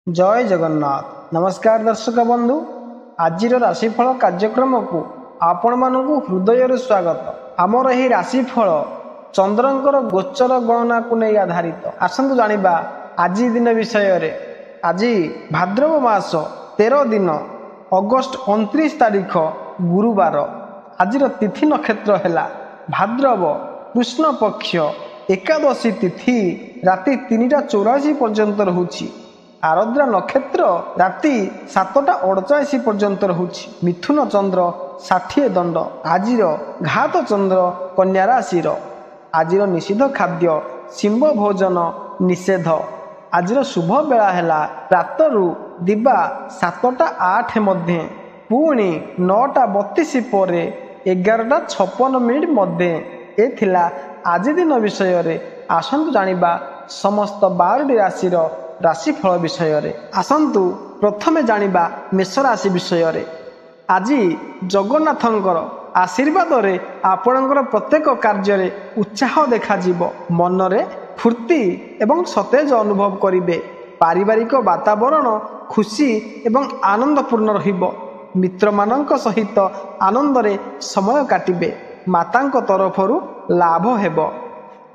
जय जगन्नाथ। नमस्कार दर्शक बंधु, आज राशिफल कार्यक्रम को आपण मानू हृदय स्वागत। आमर यही राशिफल चंद्रंकर गोचर गणना को नहीं आधारित। आसतु जानिबा आज दिन विषय। आज भाद्रव मास 13 दिन अगस्ट 29 तारीख गुरुवार। आज तिथि नक्षत्र है भाद्रव कृष्ण पक्ष एकादशी तिथि राति 3:84 पर्यंत रहुछि। आरद्रा नक्षत्र राति 7:48 पर्यंत रहुछि। मिथुन चंद्र 60 दंड। आज घात चंद्र कन्या राशि। आज निषिद्ध खाद्य शिंब भोजन निषेध। आज शुभ बेला है प्रातरु दिबा 7:08 मध्य पुणी 9:32 पर 11:56 मध्य। ए आज दिन विषय। आसतु जानिबा समस्त 12 राशि राशिफल विषय। आसतु प्रथमे जानिबा मेष राशि विषय। आज जगन्नाथंकर आशीर्वाद रे आपणकर प्रत्येक कार्य उत्साह देखा मनरे फूर्ति एवं सतेज अनुभव करिवे। पारिवारिक वातावरण खुशी एवं आनंदपूर्ण रहिबो। मित्र मानक सहित आनंदरे समय काटिबे। मातांक तरफरु लाभ हेबो।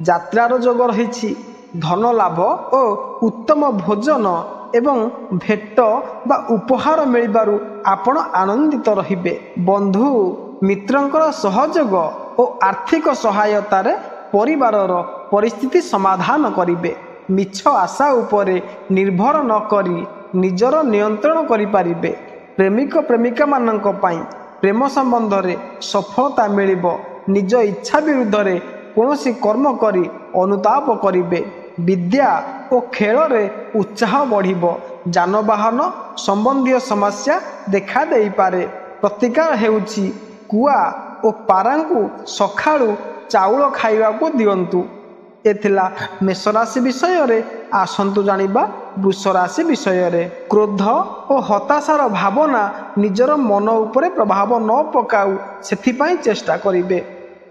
यात्रार जोग रहिछि। धन लाभ और उत्तम भोजन एवं भेट बा उपहार मिलबारु आपण आनंदित रहिबे। बंधु मित्रंकर सहयोग और आर्थिक सहायता रे परिवारर परिस्थिति समाधान करिवे। मिछ आशा उपरे निर्भर न करी निजर नियंत्रण करि पारिबे। प्रेमिक प्रेमिका मानक पई प्रेम संबंध रे सफलता मिलिबो। निज इच्छा विरुद्ध रे कौनसी कर्म करी अनुताप करिवे। विद्या और खेल रे उत्साह बढ़िबो। जानवाहन संबंधी समस्या देखा देई पारे। प्रतिकार हेउछि कुआ और पारांकु सखाळु चाउल खाइबा को दियंतु। एथिला मेष राशि विषय रे। आसंतु जानिबा वृष राशि विषय रे। क्रोध और हताशार भावना निजर मन उपरे प्रभाव न पकाउ सेथिपाई चेष्टा करिवे।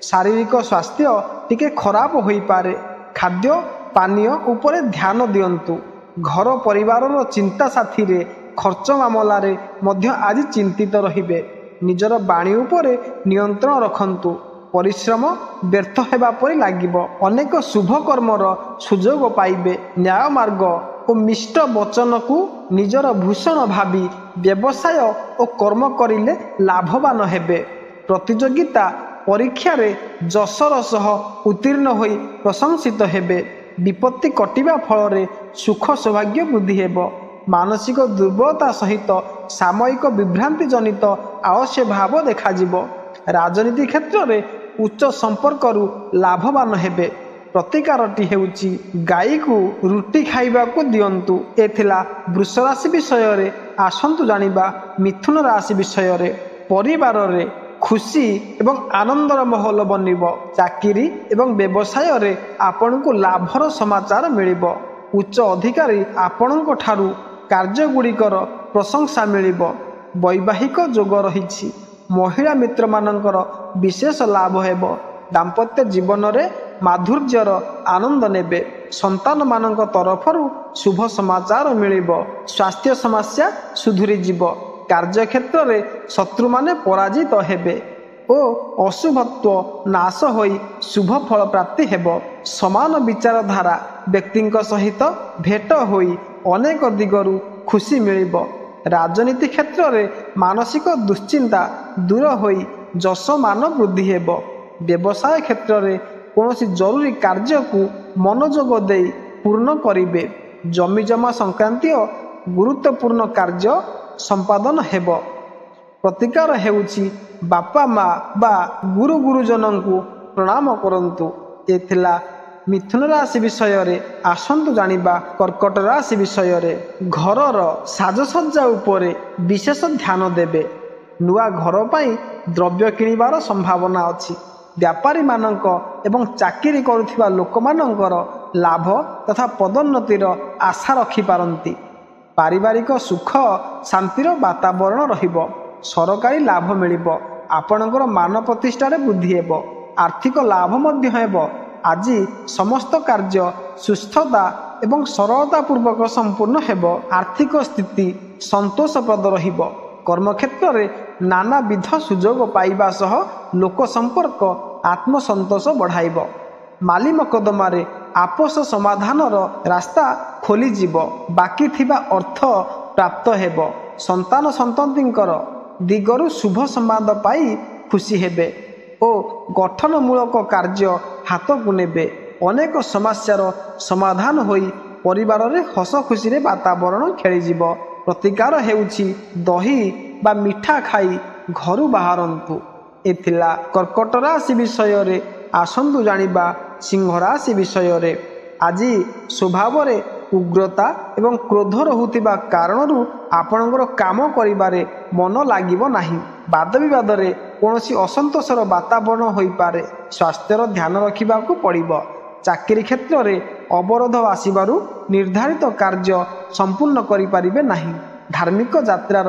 शारीरिक स्वास्थ्य टिके खराब होई पारे। खाद्य पानीय उपरे ध्यान दियंतु। घर परिवार चिंता साथी रे खर्च मामला रे मध्य आज चिंतित रहिबे। निजर बाणी उपरे नियंत्रण रखंतु। परिश्रम व्यर्थ हेबा परि लागिबो। अनेक शुभ कर्मर सुजोग पाइबे। न्याय मार्ग और मिष्ट वचन को निजर भूषण भावी व्यवसाय और कर्म करिले लाभवान हेबे। प्रतियोगिता परीक्षा रे जसर सह उत्तीर्ण होई प्रशंसित हेबे। विपत्ति कटिबा फल रे सुख सौभाग्य वृद्धि हेबो। मानसिक दुर्बलता सहित सामयिक विभ्रांति जनित आलस्य भाव देखा जिवो। राजनीति क्षेत्र रे उच्च संपर्क रु लाभवान हेबे। प्रतिकारटी हेउची गाई को रुटी खाइबा को दियंतु। एथिला वृष राशि विषय रे। आसंतु जानिबा मिथुन राशि विषय रे। परिवार रे खुशी एवं आनंदर महल बनिबो। चाकरी एवं व्यवसाय रे आपण को लाभर समाचार मिलिबो। उच्च अधिकारी आपणक ठारू कार्य गुड़िकर प्रशंसा मिलिबो। वैवाहिक जोग रहिछि। महिला मित्र मानकर विशेष लाभ हेबो। दाम्पत्य जीवन रे माधुर्यर आनंद नेबे। संतान मानक तरफरु शुभ समाचार मिलिबो। स्वास्थ्य समस्या सुधुरी जिवो। कार्य क्षेत्र रे शत्रु माने पराजित हेबे ओ अशुभत्व नाश होई शुभ फल प्राप्ति हेबो। समान विचारधारा व्यक्तिंक सहित भेट होई अनेक दिगरु खुशी मिलिबो। राजनीति क्षेत्र रे मानसिक दुश्चिंता दूर होई जस मान वृद्धि हेबो। व्यवसाय क्षेत्र रे कोनोसी जरूरी कार्य को मनोयोग देई पूर्ण करिवे। जमी जमा संक्रांतीय गुरुत्वपूर्ण कार्य संपादन हेबो। प्रतिकार हेउछि बापा माँ बा गुरु गुरुजन को प्रणाम करंतु। एथिला मिथुन राशि विषय रे। आसंतु जानिबा कर्कट राशि विषय रे। घरर साजसज्जा उपरे विशेष ध्यान देबे। नुआ घर पाई द्रव्य किनिबार संभावना अछि। व्यापारी मानक एवं चाकरी करुथिबा लोक मानकर लाभ तथा पदोन्नतिर आशा रखि पारंती। पारिवारिक सुख शांतिर वातावरण रहिबो। सरकारी लाभ मिलिबो। आपणकर मान प्रतिष्ठार वृद्धि हेबो। आर्थिक लाभ मध्य हेबो। ଆଜି ସମସ୍ତ କାର୍ଯ୍ୟ ସୁସ୍ଥତା ଏବଂ ସରଳତା ପୂର୍ବକ ସମ୍ପୂର୍ଣ୍ଣ ହେବ। ଆର୍ଥିକ ସ୍ଥିତି ସନ୍ତୋଷପ୍ରଦ ରହିବ। କର୍ମକ୍ଷେତ୍ରରେ ନାନାବିଧ ସୁଯୋଗ ପାଇବା ସହ ଲୋକ ସମ୍ପର୍କ ଆତ୍ମସନ୍ତୋଷ ବଢ଼ାଇବ। ମାଲି ମକଦ୍ଦମାରେ ଆପୋଷ ସମାଧାନର ରାସ୍ତା ଖୋଲିଯିବ। ବାକି ଥିବା ଅର୍ଥ ପ୍ରାପ୍ତ ହେବ। ସନ୍ତାନ ସନ୍ତତିଙ୍କର ଦିଗରୁ ଶୁଭ ସମ୍ବାଦ ପାଇ ଖୁସି ହେବେ ଓ ଗଠନମୂଳକ କାର୍ଯ୍ୟ ହାତକୁ ନେବେ। ଅନେକ ସମସ୍ୟାର ସମାଧାନ ହୋଇ ପରିବାରରେ ହସ ଖୁସିରେ ବାତାବରଣ ଖେଳିଯିବ। ପ୍ରତିକାର ହେଉଛି ଦହି ବା ମିଠା ଖାଇ ଘରୁ ବାହାରନ୍ତୁ। ଏ ଥିଲା କର୍କଟ ରାଶି ବିଷୟରେ। ଆସନ୍ତୁ ଜାଣିବା ସିଂହ ରାଶି ବିଷୟରେ। ଆଜି ସ୍ୱଭାବରେ ଉଗ୍ରତା ଏବଂ କ୍ରୋଧ ରହୁଥିବା କାରଣରୁ ଆପଣଙ୍କର କାମ କରିବାରେ ମନ ଲାଗିବ ନାହିଁ। ବାଦବିବାଦରେ କୌଣସି ଅସନ୍ତୋଷର ବାତାବରଣ ହୋଇପାରେ। ସ୍ୱାସ୍ଥ୍ୟର ଧ୍ୟାନ ରଖିବାକୁ ପଡ଼ିବ। ଚାକିରି କ୍ଷେତ୍ରରେ ଅବରୋଧ ଆସିବାରୁ ନିର୍ଦ୍ଧାରିତ କାର୍ଯ୍ୟ ସମ୍ପୂର୍ଣ୍ଣ କରିପାରିବେ ନାହିଁ। ଧାର୍ମିକ ଯାତ୍ରାର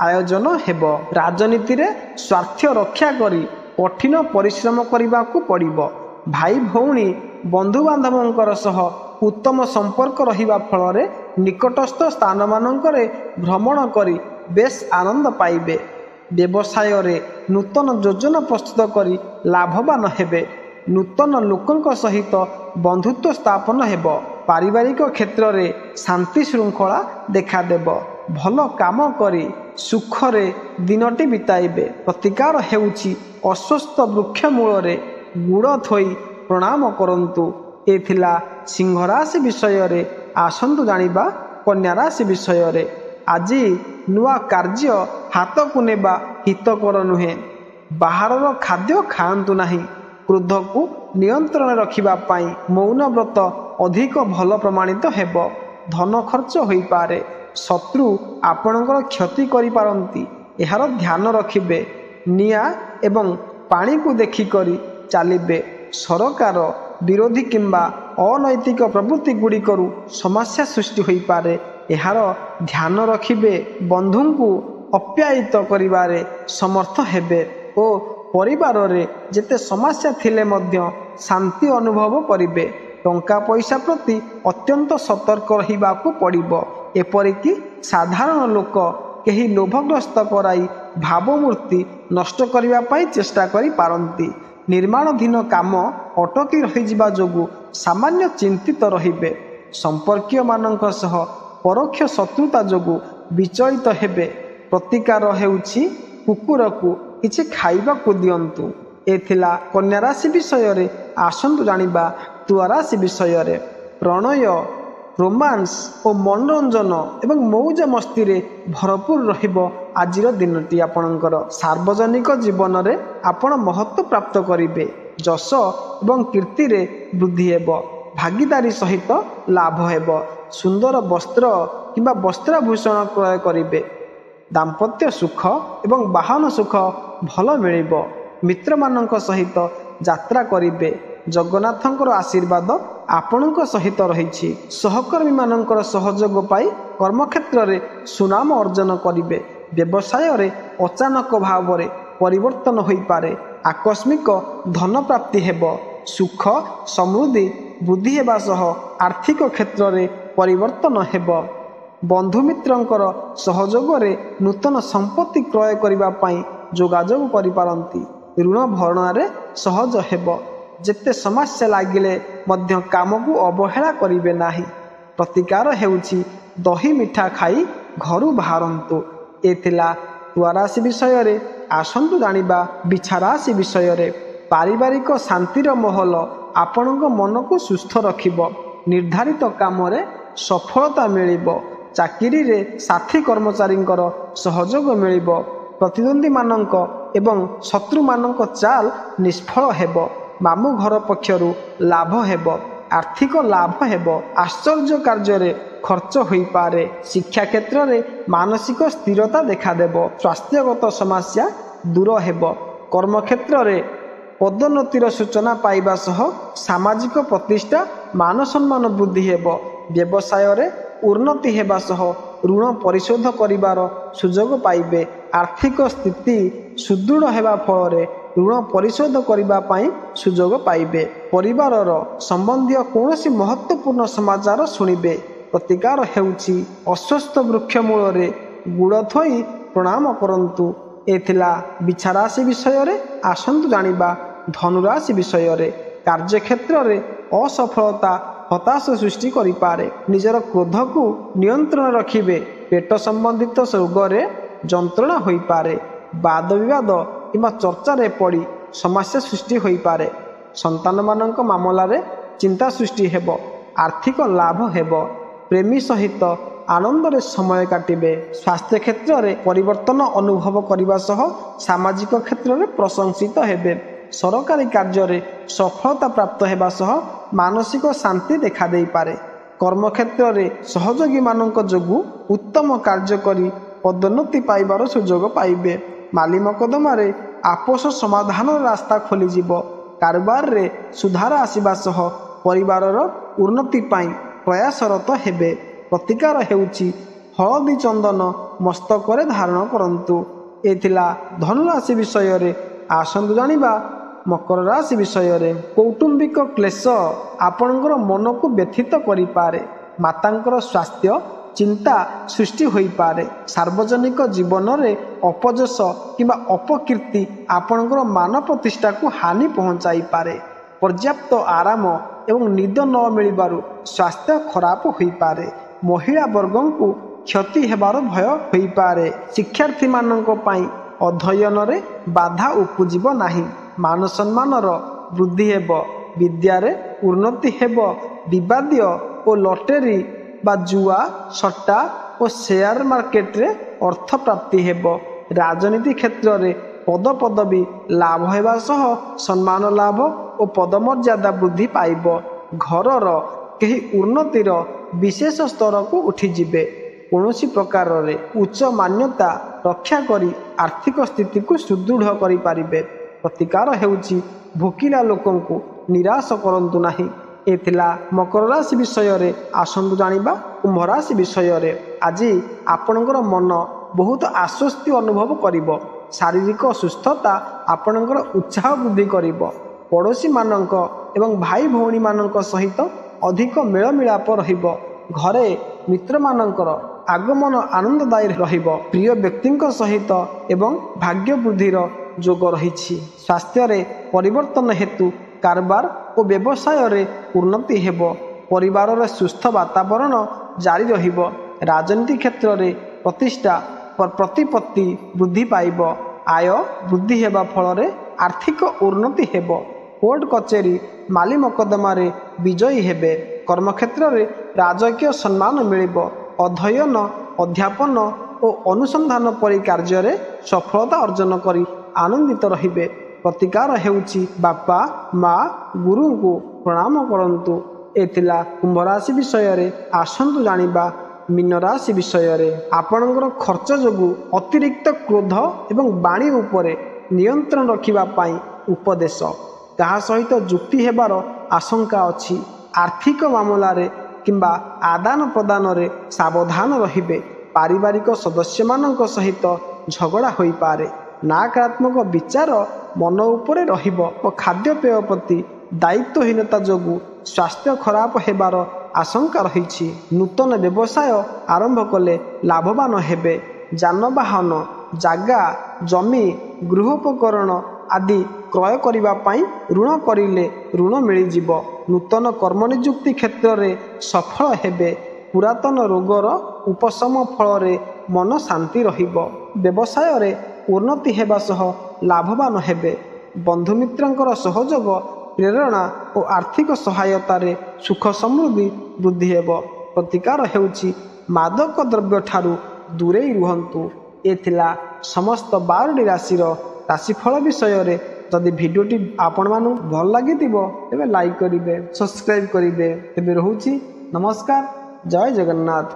ଆୟୋଜନ ହେବ। ରାଜନୀତିରେ ସ୍ୱାର୍ଥ ରକ୍ଷା କରି କଠିନ ପରିଶ୍ରମ କରିବାକୁ ପଡ଼ିବ। ଭାଇ ଭଉଣୀ ବନ୍ଧୁବାନ୍ଧବଙ୍କର ସହ ଉତ୍ତମ ସମ୍ପର୍କ ରହିବା ଫଳରେ ନିକଟସ୍ଥ ସ୍ଥାନମାନଙ୍କରେ ଭ୍ରମଣ କରି ବେଶ ଆନନ୍ଦ ପାଇବେ। ବ୍ୟବସାୟରେ ନୂତନ ଯୋଜନା ପ୍ରସ୍ତୁତ କରି ଲାଭବାନ ହେବେ। ନୂତନ ଲୋକଙ୍କ ସହିତ ବନ୍ଧୁତ୍ୱ ସ୍ଥାପନ ହେବ। ପାରିବାରିକ କ୍ଷେତ୍ରରେ ଶାନ୍ତି ଶୃଙ୍ଖଳା ଦେଖାଦେବ। ଭଲ କାମ କରି ସୁଖରେ ଦିନଟି ବିତାଇବେ। ପ୍ରତିକାର ହେଉଛି ଅଶ୍ୱତ୍ଥ ବୃକ୍ଷ ମୂଳରେ ଗୁଡ଼ ଥୋଇ ପ୍ରଣାମ କରନ୍ତୁ। ଏ ଥିଲା ସିଂହ ରାଶି ବିଷୟରେ। ଆସନ୍ତୁ ଜାଣିବା କନ୍ୟା ରାଶି ବିଷୟରେ। ଆଜି ନୂଆ କାର୍ଯ୍ୟ ହାତକୁ ନେବା ହିତକର ନୁହେଁ। ବାହାରର ଖାଦ୍ୟ ଖାଆନ୍ତୁ ନାହିଁ। କ୍ରୋଧକୁ ନିୟନ୍ତ୍ରଣରେ ରଖିବା ପାଇଁ ମୌନ ବ୍ରତ ଅଧିକ ଭଲ ପ୍ରମାଣିତ ହେବ। ଧନ ଖର୍ଚ୍ଚ ହୋଇପାରେ। ଶତ୍ରୁ ଆପଣଙ୍କର କ୍ଷତି କରିପାରନ୍ତି। ଏହାର ଧ୍ୟାନ ରଖିବେ। ନିଆଁ ଏବଂ ପାଣିକୁ ଦେଖିକରି ଚାଲିବେ। ସରକାର ବିରୋଧୀ କିମ୍ବା ଅନୈତିକ ପ୍ରବୃତ୍ତି ଗୁଡ଼ିକରୁ ସମସ୍ୟା ସୃଷ୍ଟି ହୋଇପାରେ। ଏହାର ଧ୍ୟାନ ରଖିବେ। ବନ୍ଧୁଙ୍କୁ ଅପ୍ୟାୟିତ କରିବାରେ ସମର୍ଥ ହେବେ ଓ ପରିବାରରେ ଯେତେ ସମସ୍ୟା ଥିଲେ ମଧ୍ୟ ଶାନ୍ତି ଅନୁଭବ କରିବେ। ଟଙ୍କା ପଇସା ପ୍ରତି ଅତ୍ୟନ୍ତ ସତର୍କ ରହିବାକୁ ପଡ଼ିବ। ଏପରିକି ସାଧାରଣ ଲୋକ କେହି ଲୋଭଗ୍ରସ୍ତ କରାଇ ଭାବମୂର୍ତ୍ତି ନଷ୍ଟ କରିବା ପାଇଁ ଚେଷ୍ଟା କରିପାରନ୍ତି। ନିର୍ମାଣାଧୀନ କାମ ଅଟକି ରହିଯିବା ଯୋଗୁଁ ସାମାନ୍ୟ ଚିନ୍ତିତ ରହିବେ। ସମ୍ପର୍କୀୟମାନଙ୍କ ସହ ପରୋକ୍ଷ ଶତ୍ରୁତା ଯୋଗୁଁ ବିଚଳିତ ହେବେ। ପ୍ରତିକାର ହେଉଛି କୁକୁରକୁ କିଛି ଖାଇବାକୁ ଦିଅନ୍ତୁ। ଏ ଥିଲା କନ୍ୟା ରାଶି ବିଷୟରେ। ଆସନ୍ତୁ ଜାଣିବା ତୁଳା ରାଶି ବିଷୟରେ। ପ୍ରଣୟ, ରୋମାନ୍ସ ଓ ମନୋରଞ୍ଜନ ଏବଂ ମୌଜ ମସ୍ତିରେ ଭରପୁର ରହିବ ଆଜିର ଦିନଟି ଆପଣଙ୍କର। ସାର୍ବଜନିକ ଜୀବନରେ ଆପଣ ମହତ୍ତ୍ୱ ପ୍ରାପ୍ତ କରିବେ। ଯଶ ଏବଂ କୀର୍ତ୍ତିରେ ବୃଦ୍ଧି ହେବ। ଭାଗୀଦାରୀ ସହିତ ଲାଭ ହେବ। ସୁନ୍ଦର ବସ୍ତ୍ର କିମ୍ବା ବସ୍ତ୍ରାଭୂଷଣ କ୍ରୟ କରିବେ। ଦାମ୍ପତ୍ୟ ସୁଖ ଏବଂ ବାହନ ସୁଖ ଭଲ ମିଳିବ। ମିତ୍ରମାନଙ୍କ ସହିତ ଯାତ୍ରା କରିବେ। ଜଗନ୍ନାଥଙ୍କର ଆଶୀର୍ବାଦ ଆପଣଙ୍କ ସହିତ ରହିଛି। ସହକର୍ମୀମାନଙ୍କର ସହଯୋଗ ପାଇ କର୍ମକ୍ଷେତ୍ରରେ ସୁନାମ ଅର୍ଜନ କରିବେ। ବ୍ୟବସାୟରେ ଅଚାନକ ଭାବରେ ପରିବର୍ତ୍ତନ ହୋଇପାରେ। ଆକସ୍ମିକ ଧନ ପ୍ରାପ୍ତି ହେବ। ସୁଖ ସମୃଦ୍ଧି ବୃଦ୍ଧି ହେବା ସହ ଆର୍ଥିକ କ୍ଷେତ୍ରରେ ପରିବର୍ତ୍ତନ ହେବ। ବନ୍ଧୁମିତ୍ରଙ୍କର ସହଯୋଗରେ ନୂତନ ସମ୍ପତ୍ତି କ୍ରୟ କରିବା ପାଇଁ ଯୋଗାଯୋଗ କରିପାରନ୍ତି। ଋଣ ଭରଣାରେ ସହଜ ହେବ। ଯେତେ ସମସ୍ୟା ଲାଗିଲେ ମଧ୍ୟ କାମକୁ ଅବହେଳା କରିବେ ନାହିଁ। ପ୍ରତିକାର ହେଉଛି ଦହି ମିଠା ଖାଇ ଘରୁ ବାହାରନ୍ତୁ। ଏ ଥିଲା ତୁଳା ରାଶି ବିଷୟରେ। ଆସନ୍ତୁ ଜାଣିବା ବିଛା ରାଶି ବିଷୟରେ। ପାରିବାରିକ ଶାନ୍ତିର ମହଲ ଆପଣଙ୍କ ମନକୁ ସୁସ୍ଥ ରଖିବ। ନିର୍ଦ୍ଧାରିତ କାମରେ ସଫଳତା ମିଳିବ। ଚାକିରିରେ ସାଥୀ କର୍ମଚାରୀଙ୍କର ସହଯୋଗ ମିଳିବ। ପ୍ରତିଦ୍ୱନ୍ଦ୍ୱୀମାନଙ୍କ ଏବଂ ଶତ୍ରୁମାନଙ୍କ ଚାଲ ନିଷ୍ଫଳ ହେବ। ମାମୁଁ ଘର ପକ୍ଷରୁ ଲାଭ ହେବ। ଆର୍ଥିକ ଲାଭ ହେବ। ଆଶ୍ଚର୍ଯ୍ୟ କାର୍ଯ୍ୟରେ ଖର୍ଚ୍ଚ ହୋଇପାରେ। ଶିକ୍ଷା କ୍ଷେତ୍ରରେ ମାନସିକ ସ୍ଥିରତା ଦେଖାଦେବ। ସ୍ୱାସ୍ଥ୍ୟଗତ ସମସ୍ୟା ଦୂର ହେବ। କର୍ମକ୍ଷେତ୍ରରେ ପଦୋନ୍ନତିର ସୂଚନା ପାଇବା ସହ ସାମାଜିକ ପ୍ରତିଷ୍ଠା ମାନ ସମ୍ମାନ ବୃଦ୍ଧି ହେବ। ବ୍ୟବସାୟରେ ଉନ୍ନତି ହେବା ସହ ଋଣ ପରିଶୋଧ କରିବାର ସୁଯୋଗ ପାଇବେ। ଆର୍ଥିକ ସ୍ଥିତି ସୁଦୃଢ଼ ହେବା ଫଳରେ ଋଣ ପରିଶୋଧ କରିବା ପାଇଁ ସୁଯୋଗ ପାଇବେ। ପରିବାରର ସମ୍ବନ୍ଧୀୟ କୌଣସି ମହତ୍ତ୍ୱପୂର୍ଣ୍ଣ ସମାଚାର ଶୁଣିବେ। ପ୍ରତିକାର ହେଉଛି ଅଶ୍ୱସ୍ଥ ବୃକ୍ଷ ମୂଳରେ ଗୁଡ଼ ଥୋଇ ପ୍ରଣାମ କରନ୍ତୁ। ଏ ଥିଲା ବିଛା ରାଶି ବିଷୟରେ। ଆସନ୍ତୁ ଜାଣିବା ଧନୁରାଶି ବିଷୟରେ। କାର୍ଯ୍ୟକ୍ଷେତ୍ରରେ ଅସଫଳତା ହତାଶ ସୃଷ୍ଟି କରିପାରେ। ନିଜର କ୍ରୋଧକୁ ନିୟନ୍ତ୍ରଣ ରଖିବେ। ପେଟ ସମ୍ବନ୍ଧିତ ରୋଗରେ ଯନ୍ତ୍ରଣା ହୋଇପାରେ। ବାଦ ବିବାଦ କିମ୍ବା ଚର୍ଚ୍ଚାରେ ପଡ଼ି ସମସ୍ୟା ସୃଷ୍ଟି ହୋଇପାରେ। ସନ୍ତାନମାନଙ୍କ ମାମଲାରେ ଚିନ୍ତା ସୃଷ୍ଟି ହେବ। ଆର୍ଥିକ ଲାଭ ହେବ। ପ୍ରେମୀ ସହିତ ଆନନ୍ଦରେ ସମୟ କାଟିବେ। ସ୍ୱାସ୍ଥ୍ୟ କ୍ଷେତ୍ରରେ ପରିବର୍ତ୍ତନ ଅନୁଭବ କରିବା ସହ ସାମାଜିକ କ୍ଷେତ୍ରରେ ପ୍ରଶଂସିତ ହେବେ। ସରକାରୀ କାର୍ଯ୍ୟରେ ସଫଳତା ପ୍ରାପ୍ତ ହେବା ସହ ମାନସିକ ଶାନ୍ତି ଦେଖାଦେଇପାରେ। କର୍ମକ୍ଷେତ୍ରରେ ସହଯୋଗୀମାନଙ୍କ ଯୋଗୁଁ ଉତ୍ତମ କାର୍ଯ୍ୟ କରି ପଦୋନ୍ନତି ପାଇବାର ସୁଯୋଗ ପାଇବେ। ମାଲି ମକଦ୍ଦମାରେ ଆପୋଷ ସମାଧାନର ରାସ୍ତା ଖୋଲିଯିବ। କାରବାରରେ ସୁଧାର ଆସିବା ସହ ପରିବାରର ଉନ୍ନତି ପାଇଁ ପ୍ରୟାସରତ ହେବେ। ପ୍ରତିକାର ହେଉଛି ହଳଦୀ ଚନ୍ଦନ ମସ୍ତକରେ ଧାରଣ କରନ୍ତୁ। ଏ ଥିଲା ଧନୁରାଶି ବିଷୟରେ। ଆସନ୍ତୁ ଜାଣିବା ମକର ରାଶି ବିଷୟରେ। କୌଟୁମ୍ବିକ କ୍ଲେଶ ଆପଣଙ୍କର ମନକୁ ବ୍ୟଥିତ କରିପାରେ। ମାତାଙ୍କର ସ୍ୱାସ୍ଥ୍ୟ ଚିନ୍ତା ସୃଷ୍ଟି ହୋଇପାରେ। ସାର୍ବଜନିକ ଜୀବନରେ ଅପଯଶ କିମ୍ବା ଅପକୀର୍ତ୍ତି ଆପଣଙ୍କର ମାନ ପ୍ରତିଷ୍ଠାକୁ ହାନି ପହଞ୍ଚାଇପାରେ। ପର୍ଯ୍ୟାପ୍ତ ଆରାମ ଏବଂ ନିଦ ନ ମିଳିବାରୁ ସ୍ୱାସ୍ଥ୍ୟ ଖରାପ ହୋଇପାରେ। ମହିଳା ବର୍ଗଙ୍କୁ କ୍ଷତି ହେବାର ଭୟ ହୋଇପାରେ। ଶିକ୍ଷାର୍ଥୀମାନଙ୍କ ପାଇଁ ଅଧ୍ୟୟନରେ ବାଧା ଉପୁଜିବ ନାହିଁ। ମାନ ସମ୍ମାନର ବୃଦ୍ଧି ହେବ। ବିଦ୍ୟାରେ ଉନ୍ନତି ହେବ। ବିବାଦୀୟ ଓ ଲଟେରୀ ବା ଜୁଆ ସଟ୍ଟା ଓ ସେୟାର ମାର୍କେଟରେ ଅର୍ଥ ପ୍ରାପ୍ତି ହେବ। ରାଜନୀତି କ୍ଷେତ୍ରରେ ପଦପଦବୀ ଲାଭ ହେବା ସହ ସମ୍ମାନ ଲାଭ ଓ ପଦମର୍ଯ୍ୟାଦା ବୃଦ୍ଧି ପାଇବ। ଘରର କେହି ଉନ୍ନତିର ବିଶେଷ ସ୍ତରକୁ ଉଠିଯିବେ। କୌଣସି ପ୍ରକାରରେ ଉଚ୍ଚ ମାନ୍ୟତା ରକ୍ଷା କରି ଆର୍ଥିକ ସ୍ଥିତିକୁ ସୁଦୃଢ଼ କରିପାରିବେ। ପ୍ରତିକାର ହେଉଛି ଭୋକିଲା ଲୋକଙ୍କୁ ନିରାଶ କରନ୍ତୁ ନାହିଁ। ଏ ଥିଲା ମକର ରାଶି ବିଷୟରେ। ଆସନ୍ତୁ ଜାଣିବା କୁମ୍ଭ ରାଶି ବିଷୟରେ। ଆଜି ଆପଣଙ୍କର ମନ ବହୁତ ଆଶ୍ୱସ୍ତି ଅନୁଭବ କରିବ। ଶାରୀରିକ ସୁସ୍ଥତା ଆପଣଙ୍କର ଉତ୍ସାହ ବୃଦ୍ଧି କରିବ। ପଡ଼ୋଶୀମାନଙ୍କ ଏବଂ ଭାଇ ଭଉଣୀମାନଙ୍କ ସହିତ ଅଧିକ ମେଳମିଳାପ ରହିବ। ଘରେ ମିତ୍ରମାନଙ୍କର ଆଗମନ ଆନନ୍ଦଦାୟୀ ରହିବ। ପ୍ରିୟ ବ୍ୟକ୍ତିଙ୍କ ସହିତ ଏବଂ ଭାଗ୍ୟ ବୃଦ୍ଧିର ଯୋଗ ରହିଛି। ସ୍ୱାସ୍ଥ୍ୟରେ ପରିବର୍ତ୍ତନ ହେତୁ କାରବାର ଓ ବ୍ୟବସାୟରେ ଉନ୍ନତି ହେବ। ପରିବାରର ସୁସ୍ଥ ବାତାବରଣ ଜାରି ରହିବ। ରାଜନୀତି କ୍ଷେତ୍ରରେ ପ୍ରତିଷ୍ଠା ପ୍ରତିପତ୍ତି ବୃଦ୍ଧି ପାଇବ। ଆୟ ବୃଦ୍ଧି ହେବା ଫଳରେ ଆର୍ଥିକ ଉନ୍ନତି ହେବ। କୋର୍ଟ କଚେରୀ ମାଲି ମକଦ୍ଦମାରେ ବିଜୟୀ ହେବେ। କର୍ମକ୍ଷେତ୍ରରେ ରାଜକୀୟ ସମ୍ମାନ ମିଳିବ। ଅଧ୍ୟୟନ ଅଧ୍ୟାପନ ଓ ଅନୁସନ୍ଧାନ ପରି କାର୍ଯ୍ୟରେ ସଫଳତା ଅର୍ଜନ କରି ଆନନ୍ଦିତ ରହିବେ। ପ୍ରତିକାର ହେଉଛି ବାପା ମା ଗୁରୁଙ୍କୁ ପ୍ରଣାମ କରନ୍ତୁ। ଏ ଥିଲା କୁମ୍ଭ ରାଶି ବିଷୟରେ। ଆସନ୍ତୁ ଜାଣିବା ମୀନ ରାଶି ବିଷୟରେ। ଆପଣଙ୍କର ଖର୍ଚ୍ଚ ଯୋଗୁଁ ଅତିରିକ୍ତ କ୍ରୋଧ ଏବଂ ବାଣୀ ଉପରେ ନିୟନ୍ତ୍ରଣ ରଖିବା ପାଇଁ ଉପଦେଶ। କାହା ସହିତ ଯୁକ୍ତି ହେବାର ଆଶଙ୍କା ଅଛି। ଆର୍ଥିକ ମାମଲାରେ କିମ୍ବା ଆଦାନ ପ୍ରଦାନରେ ସାବଧାନ ରହିବେ। ପାରିବାରିକ ସଦସ୍ୟମାନଙ୍କ ସହିତ ଝଗଡ଼ା ହୋଇପାରେ। ନକାରାତ୍ମକ ବିଚାର ମନ ଉପରେ ରହିବ ଓ ଖାଦ୍ୟପେୟ ପ୍ରତି ଦାୟିତ୍ୱହୀନତା ଯୋଗୁଁ ସ୍ୱାସ୍ଥ୍ୟ ଖରାପ ହେବାର ଆଶଙ୍କା ରହିଛି। ନୂତନ ବ୍ୟବସାୟ ଆରମ୍ଭ କଲେ ଲାଭବାନ ହେବେ। ଯାନବାହନ ଜାଗା ଜମି ଗୃହୋପକରଣ ଆଦି କ୍ରୟ କରିବା ପାଇଁ ଋଣ କରିଲେ ଋଣ ମିଳିଯିବ। ନୂତନ କର୍ମନିଯୁକ୍ତି କ୍ଷେତ୍ରରେ ସଫଳ ହେବେ। ପୁରାତନ ରୋଗର ଉପଶମ ଫଳରେ ମନ ଶାନ୍ତି ରହିବ। ବ୍ୟବସାୟରେ ଉନ୍ନତି ହେବା ସହ ଲାଭବାନ ହେବେ। ବନ୍ଧୁମିତ୍ରଙ୍କର ସହଯୋଗ ପ୍ରେରଣା ଓ ଆର୍ଥିକ ସହାୟତାରେ ସୁଖ ସମୃଦ୍ଧି ବୃଦ୍ଧି ହେବ। ପ୍ରତିକାର ହେଉଛି ମାଦକ ଦ୍ରବ୍ୟଠାରୁ ଦୂରେଇ ରୁହନ୍ତୁ। ଏ ଥିଲା ସମସ୍ତ 12ଟି ରାଶିର ରାଶିଫଳ ବିଷୟରେ। ଯଦି ଭିଡ଼ିଓଟି ଆପଣମାନଙ୍କୁ ଭଲ ଲାଗିଥିବ ତେବେ ଲାଇକ୍ କରିବେ, ସବସ୍କ୍ରାଇବ୍ କରିବେ। ତେବେ ରହୁଛି ନମସ୍କାର, ଜୟ ଜଗନ୍ନାଥ।